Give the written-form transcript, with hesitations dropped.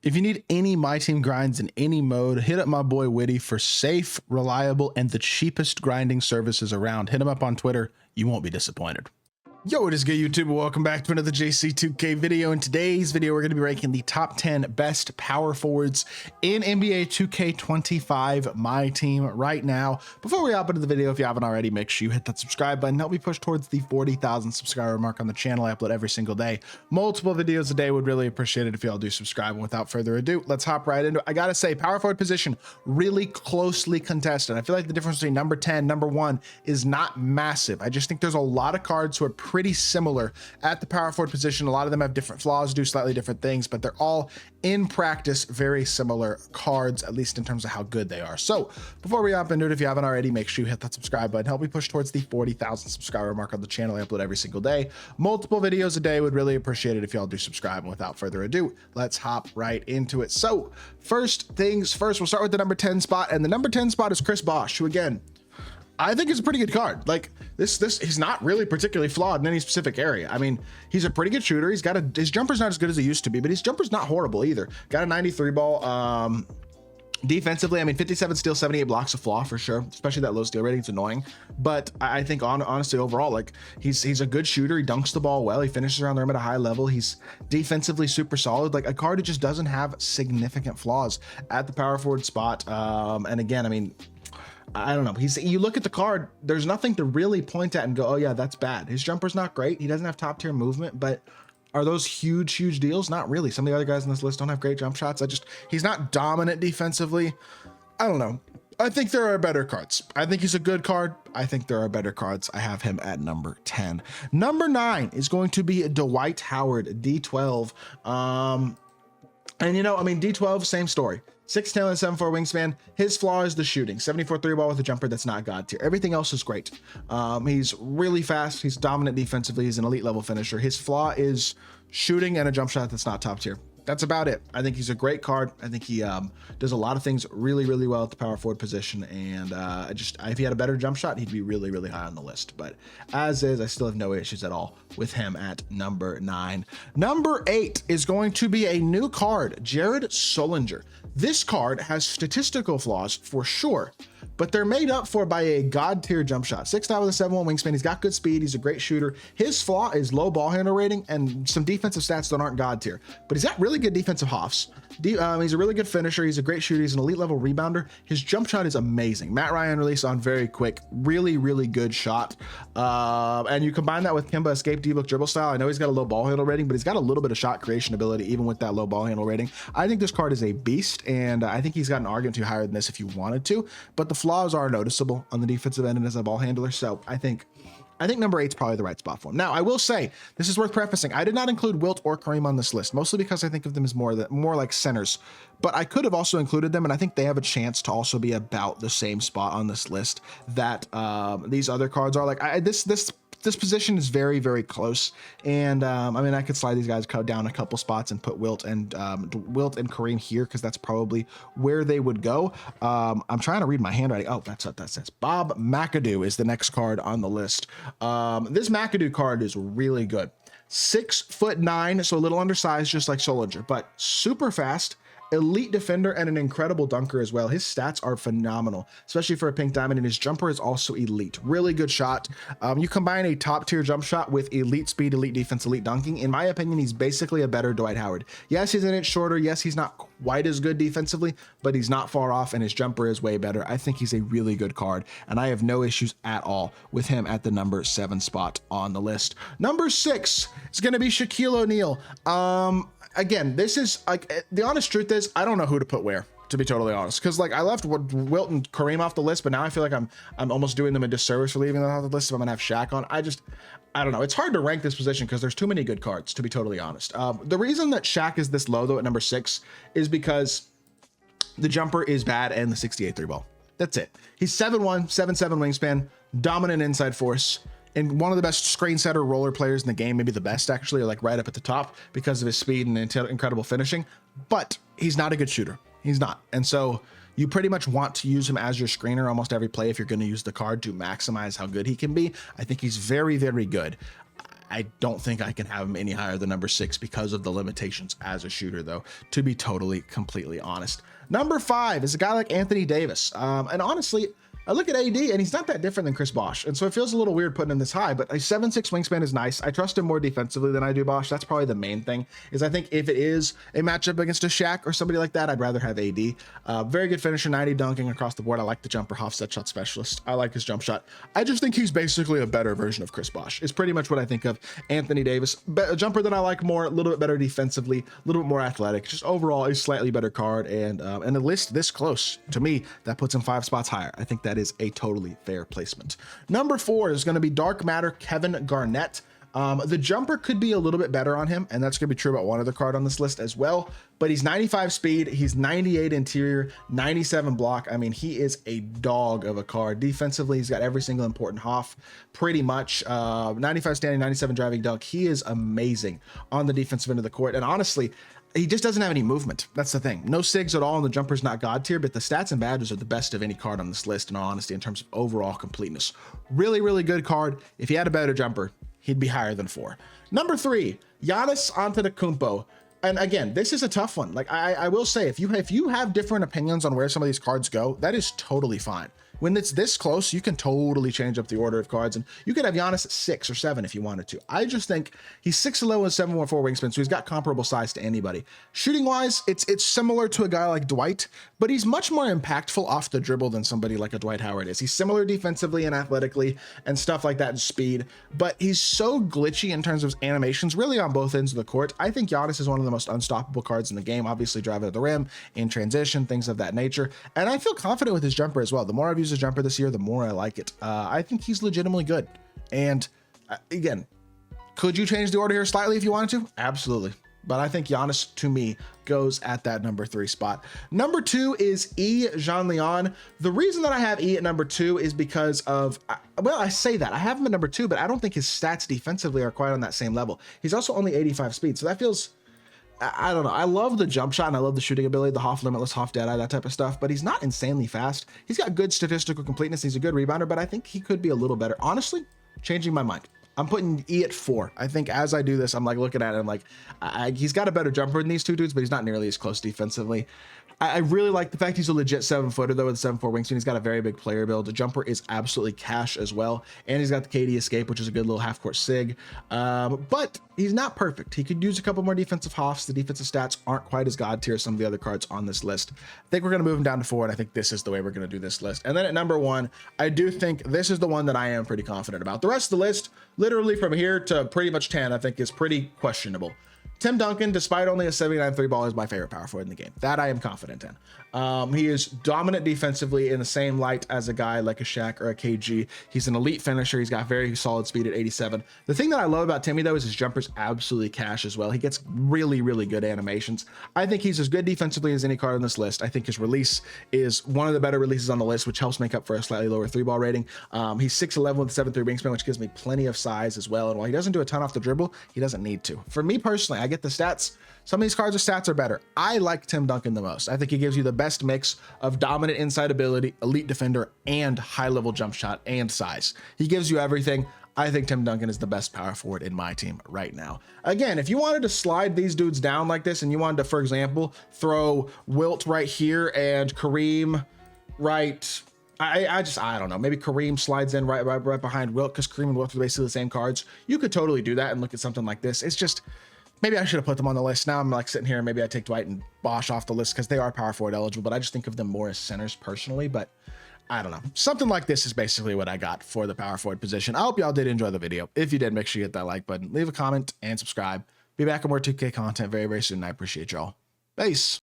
If you need any My Team grinds in any mode, hit up my boy Witty for safe, reliable, and the cheapest grinding services around. Hit him up on Twitter. You won't be disappointed. Yo, what is good, YouTube? Welcome back to another JC2K video. In today's video, we're going to be ranking the top 10 best power forwards in NBA 2K25 MyTEAM right now. Before we hop into the video, if you haven't already, make sure you hit that subscribe button. Help me push towards the 40,000 subscriber mark on the channel. I upload every single day, multiple videos a day. Would really appreciate it if y'all do subscribe. And without further ado, let's hop right into it. I gotta say, power forward position really closely contested. I feel like the difference between number 10, number 1 is not massive. I just think there's a lot of cards who are pretty similar at the power forward position. A lot of them have different flaws, do slightly different things, but they're all in practice very similar cards, at least in terms of how good they are. So before we hop into it, if you haven't already, make sure you hit that subscribe button. Help me push towards the 40,000 subscriber mark on the channel. I upload every single day, multiple videos a day. Would really appreciate it if y'all do subscribe. And without further ado, let's hop right into it. So first things first, we'll start with the number 10 spot, and the number 10 spot is Chris Bosh, who again, I think it's a pretty good card. Like this, he's not really particularly flawed in any specific area. I mean, he's a pretty good shooter. He's got his jumper's not as good as it used to be, but his jumper's not horrible either. Got a 93 ball. Defensively, I mean, 57 steals, 78 blocks, a flaw for sure, especially that low steal rating. It's annoying, but I think honestly overall, like he's a good shooter. He dunks the ball well. He finishes around the rim at a high level. He's defensively super solid, like a card who just doesn't have significant flaws at the power forward spot. And again, I mean, I don't know. You look at the card, there's nothing to really point at and go, oh yeah, that's bad. His jumper's not great. He doesn't have top tier movement, but are those huge deals? Not really. Some of the other guys on this list don't have great jump shots. He's not dominant defensively. I don't know. I think there are better cards. I think he's a good card. I think there are better cards. I have him at number 10. Number 9 is going to be Dwight Howard, D12. And you know, I mean, D12, same story. 6'10" and 7'4" wingspan. His flaw is the shooting. 74 3 ball with a jumper that's not god tier. Everything else is great. He's really fast. He's dominant defensively. He's an elite level finisher. His flaw is shooting and a jump shot that's not top tier. That's about it. I think he's a great card. I think he does a lot of things really well at the power forward position. And if he had a better jump shot, he'd be really high on the list. But as is, I still have no issues at all with him at number 9. Number 8 is going to be a new card, Jared Sullinger. This card has statistical flaws for sure, but they're made up for by a god tier jump shot. 6'9" with a 7'1" wingspan. He's got good speed. He's a great shooter. His flaw is low ball handle rating and some defensive stats that aren't god tier, but he's got really good defensive hoffs. He's a really good finisher. He's a great shooter. He's an elite level rebounder. His jump shot is amazing. Matt Ryan release on very quick, really good shot. And you combine that with Kemba escape D-book dribble style. I know he's got a low ball handle rating, but he's got a little bit of shot creation ability even with that low ball handle rating. I think this card is a beast, and I think he's got an argument to higher than this if you wanted to, but the flaws are noticeable on the defensive end and as a ball handler. So I think number 8 is probably the right spot for him. Now, I will say, this is worth prefacing, I did not include Wilt or Kareem on this list, mostly because I think of them as more like centers, but I could have also included them, and I think they have a chance to also be about the same spot on this list that these other cards are. Like this position is very close, and I mean, I could slide these guys down a couple spots and put Wilt and Kareem here, because that's probably where they would go. I'm trying to read my handwriting. Oh, that's what that says. Bob McAdoo is the next card on the list. This McAdoo card is really good. 6'9", so a little undersized, just like Sullinger, but super fast. Elite defender and an incredible dunker as well. His stats are phenomenal, especially for a pink diamond, and his jumper is also elite. Really good shot. You combine a top tier jump shot with elite speed, elite defense, elite dunking. In my opinion, he's basically a better Dwight Howard. Yes, he's an inch shorter. Yes, he's not quite as good defensively, but he's not far off, and his jumper is way better. I think he's a really good card, and I have no issues at all with him at the number 7 spot on the list. Number 6 is going to be Shaquille O'Neal. Again, this is like, the honest truth is, I don't know who to put where, to be totally honest, because like I left Wilt and Kareem off the list, but now I feel like I'm almost doing them a disservice for leaving them off the list if I'm gonna have Shaq on. I don't know. It's hard to rank this position because there's too many good cards, to be totally honest. The reason that Shaq is this low though at number 6 is because the jumper is bad and the 68 3 ball. That's it. He's 7'1", 7'7" wingspan, dominant inside force, and one of the best screen setter roller players in the game, maybe the best actually, or like right up at the top because of his speed and incredible finishing, but he's not a good shooter. He's not. And so you pretty much want to use him as your screener almost every play if you're going to use the card to maximize how good he can be. I think he's very good. I don't think I can have him any higher than number 6 because of the limitations as a shooter, though, to be totally, completely honest. Number 5 is a guy like Anthony Davis. And honestly, I look at AD and he's not that different than Chris Bosh. And so it feels a little weird putting him this high, but a 7'6" wingspan is nice. I trust him more defensively than I do Bosh. That's probably the main thing, is I think if it is a matchup against a Shaq or somebody like that, I'd rather have AD. Very good finisher, 90 dunking across the board. I like the jumper, offset shot specialist. I like his jump shot. I just think he's basically a better version of Chris Bosh. Is pretty much what I think of Anthony Davis. A jumper that I like more, a little bit better defensively, a little bit more athletic, just overall a slightly better card. And a list this close, to me, that puts him 5 spots higher. I think that is a totally fair placement. Number 4 is going to be Dark Matter Kevin Garnett. The jumper could be a little bit better on him, and that's going to be true about one other card on this list as well, but he's 95 speed, he's 98 interior, 97 block. I mean, he is a dog of a card. Defensively, he's got every single important Hoff, pretty much. 95 standing, 97 driving dunk. He is amazing on the defensive end of the court, and honestly, he just doesn't have any movement. That's the thing. No SIGs at all, and the jumper's not god tier, but the stats and badges are the best of any card on this list, in all honesty, in terms of overall completeness. Really, really good card. If he had a better jumper, he'd be higher than 4. Number 3, Giannis Antetokounmpo. And again, this is a tough one. Like I will say, if you have different opinions on where some of these cards go, that is totally fine. When it's this close, you can totally change up the order of cards, and you could have Giannis at 6 or 7 if you wanted to. I just think he's 6'11" with 7'4" wingspan, so he's got comparable size to anybody. Shooting wise, it's similar to a guy like Dwight, but he's much more impactful off the dribble than somebody like a Dwight Howard is. He's similar defensively and athletically and stuff like that and speed, but he's so glitchy in terms of animations, really on both ends of the court. I think Giannis is one of the most unstoppable cards in the game, obviously driving at the rim, in transition, things of that nature. And I feel confident with his jumper as well. The more I've used his jumper this year, the more I like it. I think he's legitimately good. And again, could you change the order here slightly if you wanted to? Absolutely. But I think Giannis, to me, goes at that number 3 spot. Number 2 is E. Jean Leon. The reason that I have E at number 2 is because of, well, I say that. I have him at number 2, but I don't think his stats defensively are quite on that same level. He's also only 85 speed, so that feels, I don't know. I love the jump shot and I love the shooting ability, the Hoff Limitless, Hoff Deadeye, that type of stuff, but he's not insanely fast. He's got good statistical completeness. He's a good rebounder, but I think he could be a little better. Honestly, changing my mind. I'm putting E at 4. I think as I do this, I'm like looking at it, I'm like, he's got a better jumper than these two dudes, but he's not nearly as close defensively. I really like the fact he's a legit 7-footer though, with a 7'4" wingspan. He's got a very big player build. The jumper is absolutely cash as well, and he's got the KD escape, which is a good little half-court sig. But he's not perfect. He could use a couple more defensive Hoffs. The defensive stats aren't quite as god tier as some of the other cards on this list. I think we're going to move him down to 4, and I think this is the way we're going to do this list. And then at number 1, I do think this is the one that I am pretty confident about. The rest of the list, literally from here to pretty much 10, I think is pretty questionable. Tim Duncan, despite only a 79 3-ball, is my favorite power forward in the game. That I am confident in. He is dominant defensively in the same light as a guy like a Shaq or a KG. He's an elite finisher. He's got very solid speed at 87. The thing that I love about Timmy, though, is his jumper's absolutely cash as well. He gets really, really good animations. I think he's as good defensively as any card on this list. I think his release is one of the better releases on the list, which helps make up for a slightly lower 3-ball rating. He's 6'11" with a 7'3" wingspan, which gives me plenty of size as well. And while he doesn't do a ton off the dribble, he doesn't need to. For me personally, I get the stats. Some of these cards' stats are better. I like Tim Duncan the most. I think he gives you the best mix of dominant inside ability, elite defender, and high-level jump shot and size. He gives you everything. I think Tim Duncan is the best power forward in my team right now. Again, if you wanted to slide these dudes down like this and you wanted to, for example, throw Wilt right here and Kareem right, I don't know, maybe Kareem slides in right behind Wilt, because Kareem and Wilt are basically the same cards. You could totally do that and look at something like this. It's just, maybe I should have put them on the list. Now I'm like sitting here and maybe I take Dwight and Bosh off the list because they are power forward eligible, but I just think of them more as centers personally. But I don't know. Something like this is basically what I got for the power forward position. I hope y'all did enjoy the video. If you did, make sure you hit that like button, leave a comment, and subscribe. Be back with more 2K content very, very soon. I appreciate y'all. Peace.